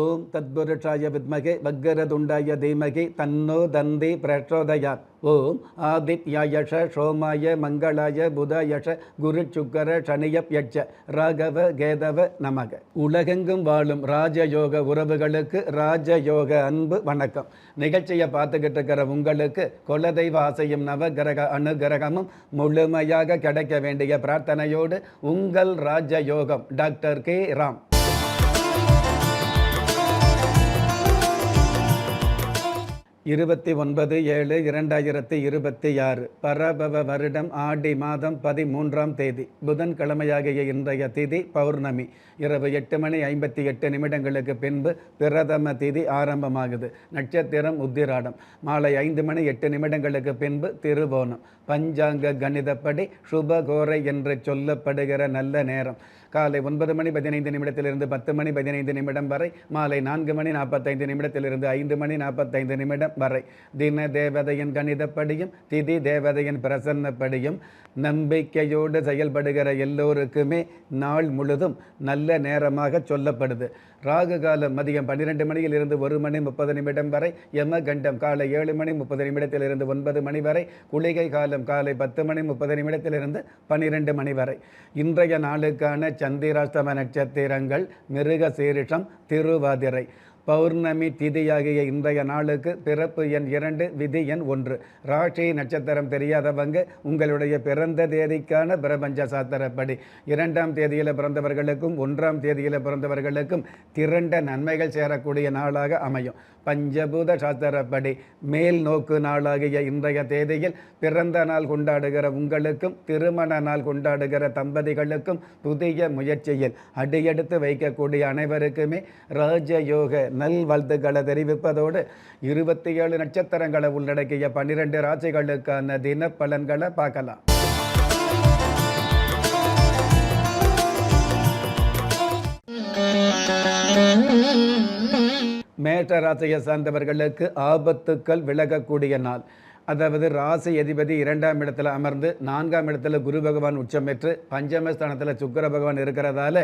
ஓம் தத்புருஷாய வித்மகே வக்கரதுண்டாய தீமகி தன்னோ தந்தி பிரச்சோதயாத். ஓம் ஆதித்யாயஷ சோமாய மங்களாய புதாயஷ குரு சுக்கர சனியப்யட்ச ராகவ கேதவ நமக. உலகெங்கும் வாழும் ராஜயோக உறவுகளுக்கு ராஜயோக அன்பு வணக்கம். நிகழ்ச்சியை பார்த்துக்கிட்டு இருக்கிற உங்களுக்கு குலதெய்வ ஆசையும் நவகிரக அனுகிரகமும் முழுமையாக கிடைக்க வேண்டிய பிரார்த்தனையோடு உங்கள் ராஜயோகம் டாக்டர் கே ராம். 29/7/2026 பரபவ வருடம் ஆடி மாதம் 13ஆம் தேதி புதன்கிழமையாகிய இன்றைய திதி பௌர்ணமி. இரவு 8:58 பின்பு பிரதம திதி ஆரம்பமாகுது. நட்சத்திரம் உத்திராடம். மாலை 5:08 பின்பு திருவோணம். பஞ்சாங்க கணிதப்படி சுபகோரை என்று சொல்லப்படுகிற நல்ல நேரம் காலை 9:15 10:15 வரை, மாலை 4:45 5:45 வரை. தின தேவதையின் கணிதப்படியும் திதி தேவதையின் பிரசன்னப்படியும் நம்பிக்கையோடு செயல்படுகிற எல்லோருக்குமே நாள் முழுதும் நல்ல நேரமாக சொல்லப்படுது. ராகு காலம் மதியம் 12 1:30 வரை, யமகண்டம் காலை 7:30 9 வரை, குளிகை காலம் காலை 10:30 12 வரை. இன்றைய நாளுக்கான சந்திராஷ்டம நட்சத்திரங்கள் மிருக சீரிஷம், திருவாதிரை. பௌர்ணமி திதியாகிய இன்றைய நாளுக்கு பிறப்பு எண் 2, விதி எண் 1. ராசி நட்சத்திரம் தெரியாதவங்க உங்களுடைய பிறந்த தேதிக்கான பிரபஞ்ச சாஸ்திரப்படி 2ஆம் தேதியில் பிறந்தவர்களுக்கும் 1ஆம் தேதியில் பிறந்தவர்களுக்கும் திரண்ட நன்மைகள் சேரக்கூடிய நாளாக அமையும். பஞ்சபூத சாஸ்திரப்படி மேல் நோக்கு நாளாகிய இன்றைய தேதியில் பிறந்த நாள் கொண்டாடுகிற உங்களுக்கும் திருமண நாள் கொண்டாடுகிற தம்பதிகளுக்கும் புதிய முயற்சியில் அடியெடுத்து வைக்கக்கூடிய அனைவருக்குமே ராஜயோக நல்வாழ்த்துக்களை தெரிவிப்பதோடு 27 நட்சத்திரங்களை உள்ளடக்கிய 12 ராசிகளுக்கான தின பலன்களை பார்க்கலாம். மேஷ ராசியை சார்ந்தவர்களுக்கு ஆபத்துக்கள் விலகக்கூடிய நாள். அதாவது ராசி அதிபதி 2ஆம் இடத்துல அமர்ந்து 4ஆம் இடத்துல குரு பகவான் உச்சம் பெற்று பஞ்சமஸ்தானத்தில் சுக்கிர பகவான் இருக்கிறதால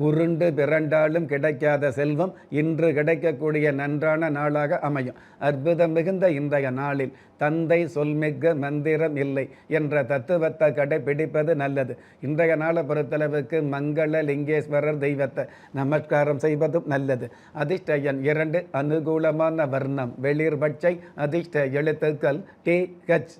உருண்டு பிறண்டாலும் கிடைக்காத செல்வம் இன்று கிடைக்கக்கூடிய நன்றான நாளாக அமையும். அற்புதம் மிகுந்த இன்றைய நாளில் தந்தை சொல்மிக்க மந்திரம் இல்லை என்ற தத்துவத்தை கடைபிடிப்பது நல்லது. இன்றைய நாளை பொறுத்தளவுக்கு மங்கள லிங்கேஸ்வரர் தெய்வத்தை நமஸ்காரம் செய்வதும் நல்லது. அதிர்ஷ்ட எண் 2, அனுகூலமான வர்ணம் வெளிர் பச்சை, அதிர்ஷ்ட எழுத்துக்கள் TH.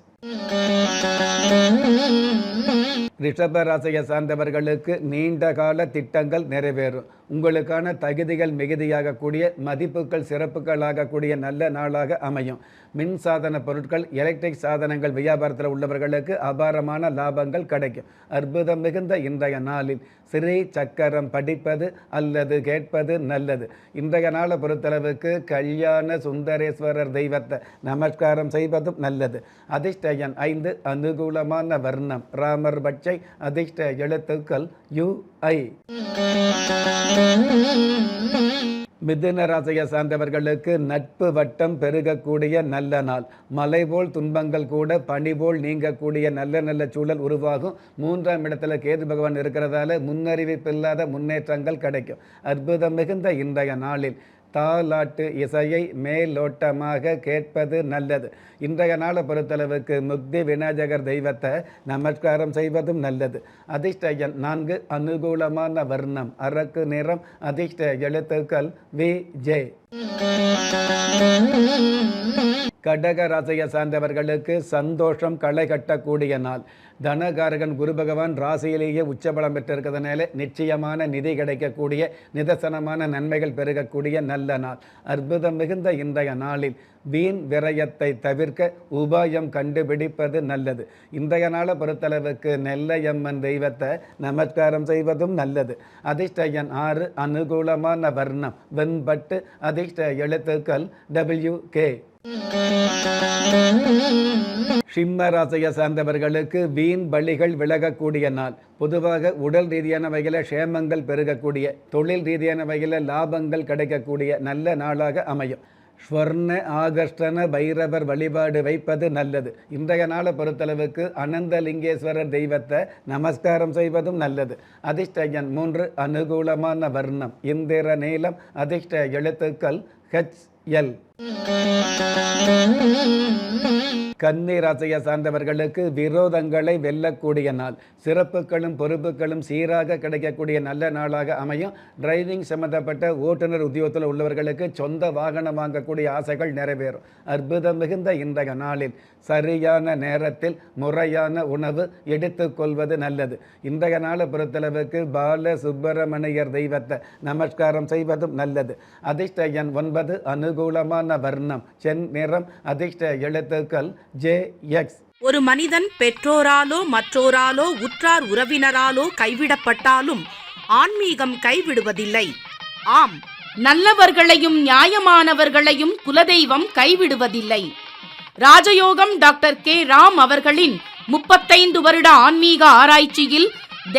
ரிஷபராசியை சார்ந்தவர்களுக்கு நீண்ட கால திட்டங்கள் நிறைவேறும். உங்களுக்கான தகுதிகள் மிகுதியாகக்கூடிய மதிப்புகள் சிறப்புகளாகக்கூடிய நல்ல நாளாக அமையும். மின் சாதன பொருட்கள், எலக்ட்ரிக் சாதனங்கள் வியாபாரத்தில் உள்ளவர்களுக்கு அபாரமான லாபங்கள் கிடைக்கும். அற்புதம் மிகுந்த இன்றைய நாளில் ஸ்ரீ சக்கரம் படிப்பது அல்லது கேட்பது நல்லது. இன்றைய நாளை பொறுத்தளவுக்கு கல்யாண சுந்தரேஸ்வரர் தெய்வத்தை நமஸ்காரம் செய்வதும் நல்லது. அதிர்ஷ்ட எண் 5, அனுகூலமான வர்ணம் ராமர் பச்சை, அதிர்ஷ்ட எழுத்துக்கள் UI. மிதுன ராசியை சார்ந்தவர்களுக்கு நட்பு வட்டம் பெருகக்கூடிய நல்ல நாள். மலை போல் துன்பங்கள் கூட பனி போல் நீங்கக்கூடிய நல்ல சூழல் உருவாகும். 3ஆம் இடத்துல கேது பகவான் இருக்கிறதால முன்னறிவிப்பில்லாத முன்னேற்றங்கள் கிடைக்கும். அற்புதம் மிகுந்த இன்றைய நாளில் தாலாட்டு இசையை மேலோட்டமாக கேட்பது நல்லது. இன்றைய நாளை பொறுத்தளவுக்கு முக்தி விநாயகர் தெய்வத்தை நமஸ்காரம் செய்வதும் நல்லது. அதிர்ஷ்ட எண் 4, அனுகூலமான வர்ணம் அரக்கு நிறம், அதிர்ஷ்ட எழுத்துக்கள் VJ. கடக ராசியை சார்ந்தவர்களுக்கு சந்தோஷம் களை கட்டக்கூடிய நாள். தனகாரகன் குரு பகவான் ராசியிலேயே உச்சபலம் பெற்றிருக்கிறதுனால நிச்சயமான நிதி கிடைக்கக்கூடிய நிதர்சனமான நன்மைகள் பெருகக்கூடிய நல்ல நாள். அற்புதம் மிகுந்த இன்றைய நாளில் வீண் விரயத்தை தவிர்க்க உபாயம் கண்டுபிடிப்பது நல்லது. இன்றைய நாளை பொறுத்தளவுக்கு நெல்லையம்மன் தெய்வத்தை நமஸ்காரம் செய்வதும் நல்லது. அதிர்ஷ்ட எண் 6, அனுகூலமான வர்ணம் வெண்பட்டு, அதிர்ஷ்ட எழுத்துக்கள் WK. சிம்ம ராசியை சார்ந்தவர்களுக்கு வீண் பலிகள் விலகக்கூடிய நாள். பொதுவாக உடல் ரீதியான வகையில் க்ஷேமங்கள் பெருகக்கூடிய, தொழில் ரீதியான வகையில் லாபங்கள் கிடைக்கக்கூடிய நல்ல நாளாக அமையும். ஸ்வர்ண ஆகர்ஷ்டன பைரவர் வழிபாடு வைப்பது நல்லது. இன்றைய நாளை பொறுத்தளவுக்கு அனந்தலிங்கேஸ்வரர் தெய்வத்தை நமஸ்காரம் செய்வதும் நல்லது. அதிர்ஷ்ட எண் 3, அனுகூலமான வர்ணம் இந்திர நீலம், அதிர்ஷ்ட எழுத்துக்கள் HL. கன்னி ராசியை சார்ந்தவர்களுக்கு விரோதங்களை வெல்லக்கூடிய நாள். சிறப்புகளும் பொறுப்புகளும் சீராக கிடைக்கக்கூடிய நல்ல நாளாக அமையும். டிரைவிங் சம்பந்தப்பட்ட ஓட்டுநர் உத்தியோகத்தில் உள்ளவர்களுக்கு சொந்த வாகனம் வாங்கக்கூடிய ஆசைகள் நிறைவேறும். அற்புதம் மிகுந்த இன்றைய நாளில் சரியான நேரத்தில் முறையான உணவு எடுத்துக்கொள்வது நல்லது. இன்றைய நாளை பொறுத்தளவுக்கு பால சுப்பிரமணியர் தெய்வத்தை நமஸ்காரம் செய்வதும் நல்லது. அதிர்ஷ்ட எண் 9, அனுகூலமான வர்ணம் செந்நிறம், அதிர்ஷ்ட எழுத்துக்கள் JX. ஒரு மனிதன் பெற்றோராலோ மற்றோராலோ உற்றார் உறவினராலோ கைவிடப்பட்டாலும் ஆன்மீகம் கைவிடுவதில்லை. ஆம், நல்லவர்களையும் நியாயமானவர்களையும் குலதெய்வம் கைவிடுவதில்லை. ராஜயோகம் டாக்டர் K. ராம் அவர்களின் 35 வருட ஆன்மீக ஆராய்ச்சியில்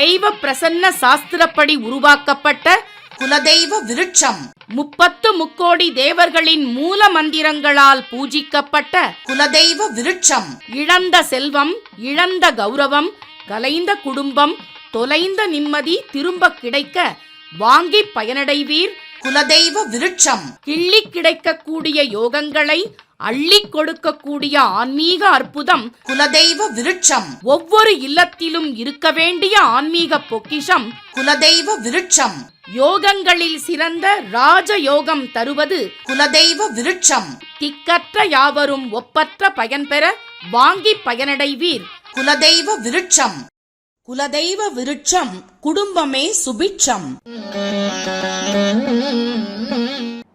தெய்வ பிரசன்ன சாஸ்திரப்படி உருவாக்கப்பட்ட குலதெய்வ விருட்சம், 30 முக்கோடி தேவர்களின் மூல மந்திரங்களால் பூஜிக்கப்பட்ட குலதெய்வ விருட்சம், இழந்த செல்வம், இழந்த கௌரவம், கலைந்த குடும்பம், தொலைந்த நிம்மதி திரும்ப கிடைக்க வாங்கி பயனடைவீர். குலதெய்வ விருட்சம் கிள்ளி கிடைக்கக்கூடிய யோகங்களை அள்ளி கொடுக்கக்கூடிய ஆன்மீக அற்புதம் குலதெய்வ விருட்சம். ஒவ்வொரு இல்லத்திலும் இருக்க வேண்டிய ஆன்மீக பொக்கிஷம் குலதெய்வ விருட்சம். யோகங்களில் சிறந்த ராஜயோகம் தருவது குலதெய்வ விருட்சம். திக்கற்ற யாவரும் ஒப்பற்ற பயன்பெற வாங்கி பயனடைவீர். குலதெய்வ விருட்சம். குலதெய்வ விருட்சம் குடும்பமே சுபிட்சம்.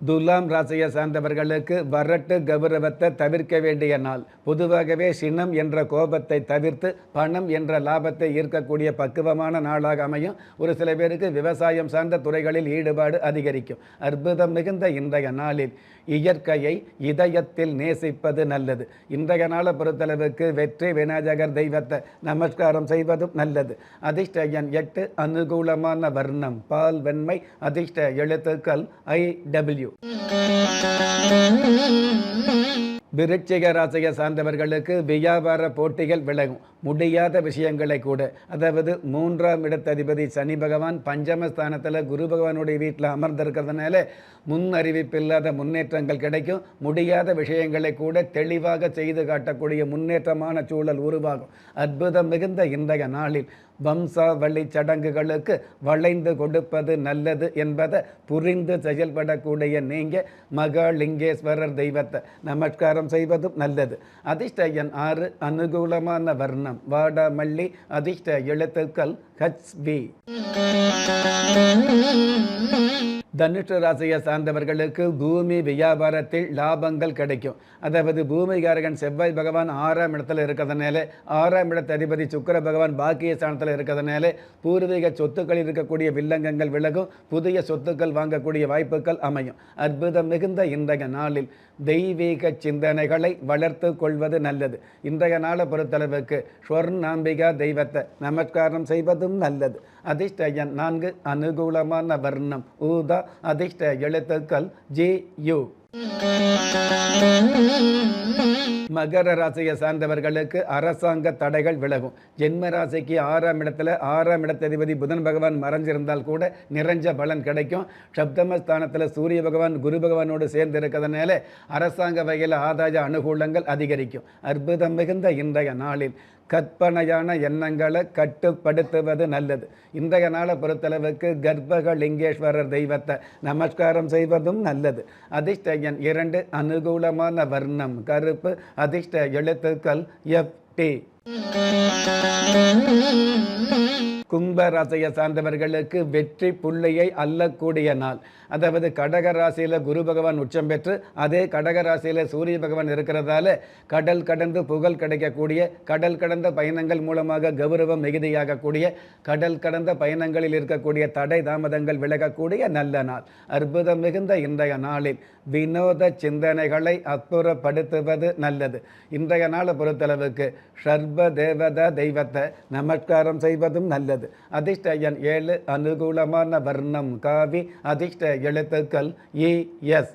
துலாம் ராசியை சார்ந்தவர்களுக்கு வரட்டு கௌரவத்தை தவிர்க்க வேண்டிய நாள். பொதுவாகவே சினம் என்ற கோபத்தை தவிர்த்து பணம் என்ற லாபத்தை ஈர்க்கக்கூடிய பக்குவமான நாளாக அமையும். ஒரு சில பேருக்கு விவசாயம் சார்ந்த துறைகளில் ஈடுபாடு அதிகரிக்கும். அற்புதம் மிகுந்த இன்றைய நாளில் இயற்கையை இதயத்தில் நேசிப்பது நல்லது. இன்றைய நாளை பொறுத்தளவுக்கு வெற்றி விநாயகர் தெய்வத்தை நமஸ்காரம் செய்வதும் நல்லது. அதிர்ஷ்ட எண் 8, அனுகூலமான வர்ணம் பால் வெண்மை, அதிர்ஷ்ட எழுத்துக்கள் IW. விருச்சிக ராசியை சார்ந்தவர்களுக்கு வியாபார போட்டிகள் விலகும். முடியாத விஷயங்களை கூட, அதாவது 3ஆம் இடத்ததிபதி சனி பகவான் பஞ்சமஸ்தானத்தில் குரு பகவானுடைய வீட்டில் அமர்ந்திருக்கிறதுனால முன் அறிவிப்பில்லாத முன்னேற்றங்கள் கிடைக்கும். முடியாத விஷயங்களை கூட தெளிவாக செய்து காட்டக்கூடிய முன்னேற்றமான சூழல் உருவாகும். அற்புதம் மிகுந்த இன்றைய நாளில் வம்சாவளி சடங்குகளுக்கு வளைந்து கொடுப்பது நல்லது என்பதை புரிந்து செயல்படக்கூடிய நீங்கள் மகாலிங்கேஸ்வரர் தெய்வத்தை நமஸ்காரம் செய்வதும் நல்லது. அதிர்ஷ்ட எண் 6, அனுகூலமான வர்ணம் வாடாமல்லி, அதிர்ஷ்ட எழுத்துக்கள் HB. தனுஷ ராசியை சார்ந்தவர்களுக்கு பூமி வியாபாரத்தில் லாபங்கள் கிடைக்கும். அதாவது பூமிகாரகன் செவ்வாய் பகவான் 6ஆம் இடத்துல இருக்கிறதுனால, 6ஆம் இடத்த அதிபதி சுக்கிர பகவான் பாக்கிய ஸ்தானத்தில் இருக்கிறதுனால பூர்வீக சொத்துக்களில் இருக்கக்கூடிய வில்லங்கங்கள் விலகும். புதிய சொத்துக்கள் வாங்கக்கூடிய வாய்ப்புகள் அமையும். அற்புதம் மிகுந்த இன்றைய நாளில் தெய்வீக சிந்தனைகளை வளர்த்து கொள்வது நல்லது. இன்றைய நாளை பொறுத்தளவுக்கு ஸ்வர்ணாம்பிகா தெய்வத்தை நமஸ்காரம் செய்வதும் நல்லது. அதிர்ஷ்ட எண் 4, அனுகூலமான வர்ணம் ஊதா, அதிர்ஷ்ட எழுத்துக்கள் JU. மகர ராசியை சார்ந்தவர்களுக்கு அரசாங்க தடைகள் விலகும். ஜென்ம ராசிக்கு 6ஆம் இடத்துல 6ஆம் இடத்ததிபதி புதன் பகவான் மறைஞ்சிருந்தால் கூட நிறைஞ்ச பலன் கிடைக்கும். சப்தமஸ்தானத்தில் சூரிய பகவான் குரு பகவானோடு சேர்ந்து இருக்கிறதுனால அரசாங்க வகையில் ஆதாய அனுகூலங்கள் அதிகரிக்கும். அற்புதம் மிகுந்த இன்றைய நாளில் கற்பனையான எண்ணங்களை கட்டுப்படுத்துவது நல்லது. இன்றைய நாளை பொறுத்தளவுக்கு கர்ப்பகலிங்கேஸ்வரர் தெய்வத்தை நமஸ்காரம் செய்வதும் நல்லது. அதிர்ஷ்ட எண் 2, அனுகூலமான வர்ணம் கருப்பு, அதிர்ஷ்ட எழுத்துக்கள் FT. கும்ப ராசியை சார்ந்தவர்களுக்கு வெற்றி புள்ளியை அல்லக்கூடிய நாள். அதாவது கடக ராசியில் குரு பகவான் உச்சம் பெற்று அதே கடக ராசியில் சூரிய பகவான் இருக்கிறதால கடல் கடந்து புகழ் கிடைக்கக்கூடிய, கடல் கடந்த பயணங்கள் மூலமாக கௌரவம் மிகுதியாகக்கூடிய, கடல் கடந்த பயணங்களில் இருக்கக்கூடிய தடை தாமதங்கள் விலகக்கூடிய நல்ல நாள். அற்புதம் மிகுந்த இன்றைய நாளில் வினோத சிந்தனைகளை அப்புறப்படுத்துவது நல்லது. இன்றைய நாளை பொறுத்தளவுக்கு சர்வ தேவதா தெய்வத்தை நமஸ்காரம் செய்வதும் நல்லது. அதிர்ஷ்ட எண் 7, அனுகூலமான வர்ணம் காவி, அதிர்ஷ்ட எழுத்துக்கள் ES.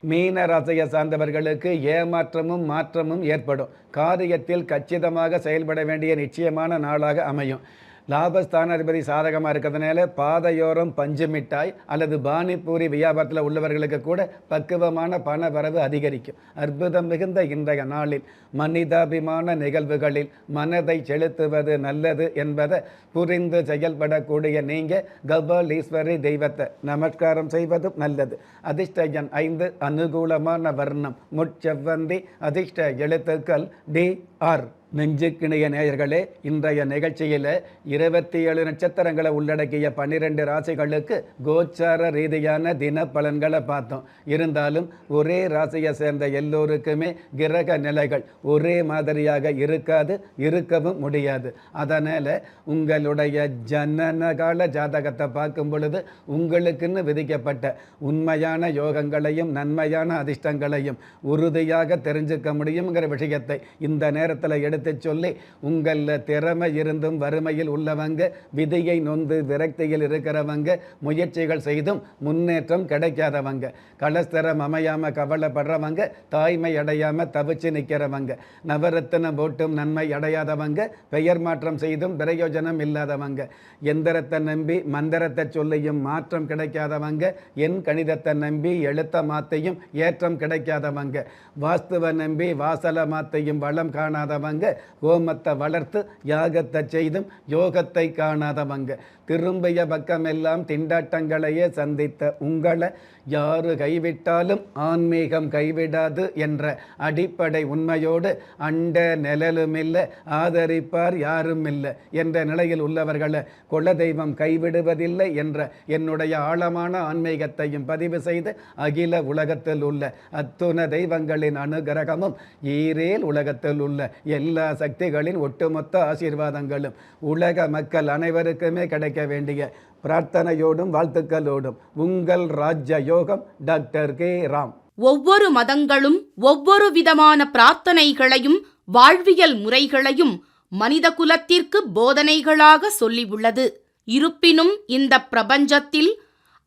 மீன ராசியை சார்ந்தவர்களுக்கு ஏமாற்றமும் மாற்றமும் ஏற்படும். காரியத்தில் கச்சிதமாக செயல்பட வேண்டிய நிச்சயமான நாளாக அமையும். லாபஸ்தானாதிபதி சாதகமாக இருக்கிறதுனால பாதையோரம் பஞ்சு மிட்டாய் அல்லது பானிபூரி வியாபாரத்தில் உள்ளவர்களுக்கு கூட பக்குவமான பண வரவு அதிகரிக்கும். அற்புதம் மிகுந்த இன்றைய நாளில் மனிதாபிமான நிகழ்வுகளில் மனதை செலுத்துவது நல்லது என்பதை புரிந்து செயல்படக்கூடிய நீங்கள் கபாலீஸ்வரி தெய்வத்தை நமஸ்காரம் செய்வதும் நல்லது. அதிர்ஷ்ட எண் 5, அனுகூலமான வர்ணம் முட்செவ்வந்தி, அதிர்ஷ்ட எழுத்துக்கள் DR. நெஞ்சுக்கிணைய நேயர்களே, இன்றைய நிகழ்ச்சியில் 27 நட்சத்திரங்களை உள்ளடக்கிய 12 ராசிகளுக்கு கோச்சார ரீதியான தின பலன்களை பார்த்தோம். இருந்தாலும் ஒரே ராசியை சேர்ந்த எல்லோருக்குமே கிரக நிலைகள் ஒரே மாதிரியாக இருக்காது, இருக்கவும் முடியாது. அதனால் உங்களுடைய ஜனனகால ஜாதகத்தை பார்க்கும் பொழுது உங்களுக்குன்னு விதிக்கப்பட்ட உண்மையான யோகங்களையும் நன்மையான அதிர்ஷ்டங்களையும் உறுதியாக தெரிஞ்சுக்க முடியுங்கிற விஷயத்தை இந்த நேரத்தில் எடுத்து சொல்லி, உங்களில் திறமை இருந்தும் வறுமையில் உள்ளவங்க, விதியை நொந்து விரக்தியில் இருக்கிறவங்க, முயற்சிகள் செய்தும் முன்னேற்றம் கிடைக்காதவங்க, கலஸ்தரம் அமையாமல் கவலைப்படுறவங்க, தாய்மை அடையாமல் தவிச்சு நிற்கிறவங்க, நவரத்தினம் போட்டும் நன்மை அடையாதவங்க, பெயர் மாற்றம் செய்தும் பிரயோஜனம் இல்லாதவங்க, எந்திரத்தை நம்பி மந்திரத்தை சொல்லியும் மாற்றம் கிடைக்காதவங்க, என் கணிதத்தை நம்பி எழுத்த மாத்தையும் ஏற்றம் கிடைக்காதவங்க, வாஸ்துவை நம்பி வாசல மாத்தையும் வளம் காணாதவங்க, ஹோமத்தை வளர்த்து யாகத்தை செய்தும் யோகத்தை காணாதவங்க, திரும்பிய பக்கமெல்லாம் திண்டாட்டங்களையே சந்தித்த உங்களை யாரு கைவிட்டாலும் ஆன்மீகம் கைவிடாது என்ற அடிப்படை உண்மையோடு அண்ட நிழலும் இல்லை, ஆதரிப்பார் யாரும் இல்லை என்ற நிலையில் உள்ளவர்களை குலதெய்வம் கைவிடுவதில்லை என்ற என்னுடைய ஆழமான ஆன்மீகத்தையும் பதிவு செய்து அகில உலகத்தில் உள்ள அத்துண தெய்வங்களின் அனுகிரகமும் ஈரேல் உலகத்தில் உள்ள எல்லா சக்திகளின் ஒட்டுமொத்த ஆசீர்வாதங்களும் உலக மக்கள் அனைவருக்குமே கிடைக்க வேண்டிய பிரார்த்தனையோடும் வாழ்த்துக்களோடும் உங்கள் ராஜ்ய யோகம் டாக்டர் கே ராம். ஒவ்வொரு மதங்களும் ஒவ்வொரு விதமான பிரார்த்தனைகளையும் வாழ்வியல் முறைகளையும் மனித குலத்திற்கு போதனைகளாக சொல்லியுள்ளது. இருப்பினும் இந்த பிரபஞ்சத்தில்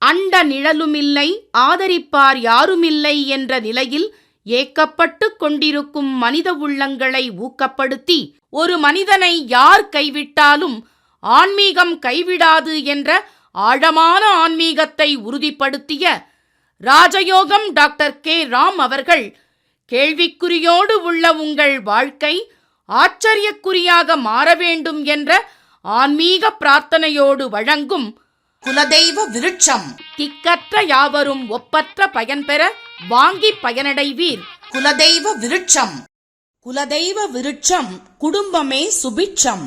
அண்ட நிழலுமில்லை, ஆதரிப்பார் யாருமில்லை என்ற நிலையில் ஏக்கப்பட்டு கொண்டிருக்கும் மனித உள்ளங்களை ஊக்கப்படுத்தி, ஒரு மனிதனை யார் கைவிட்டாலும் ஆன்மீகம் கைவிடாது என்ற ஆழமான ஆன்மீகத்தை உறுதிப்படுத்திய ராஜயோகம் டாக்டர் கே ராம் அவர்கள், கேள்விக்குறியோடு உள்ள உங்கள் வாழ்க்கை ஆச்சரியக்குறியாக மாற வேண்டும் என்ற ஆன்மீக பிரார்த்தனையோடு வழங்கும் குலதெய்வ விருட்சம். திக்கற்ற யாவரும் ஒப்பற்ற பயன்பெற வாங்கி பயனடைவீர். குலதெய்வ விருட்சம். குலதெய்வ விருட்சம், குடும்பமே சுபிட்சம்.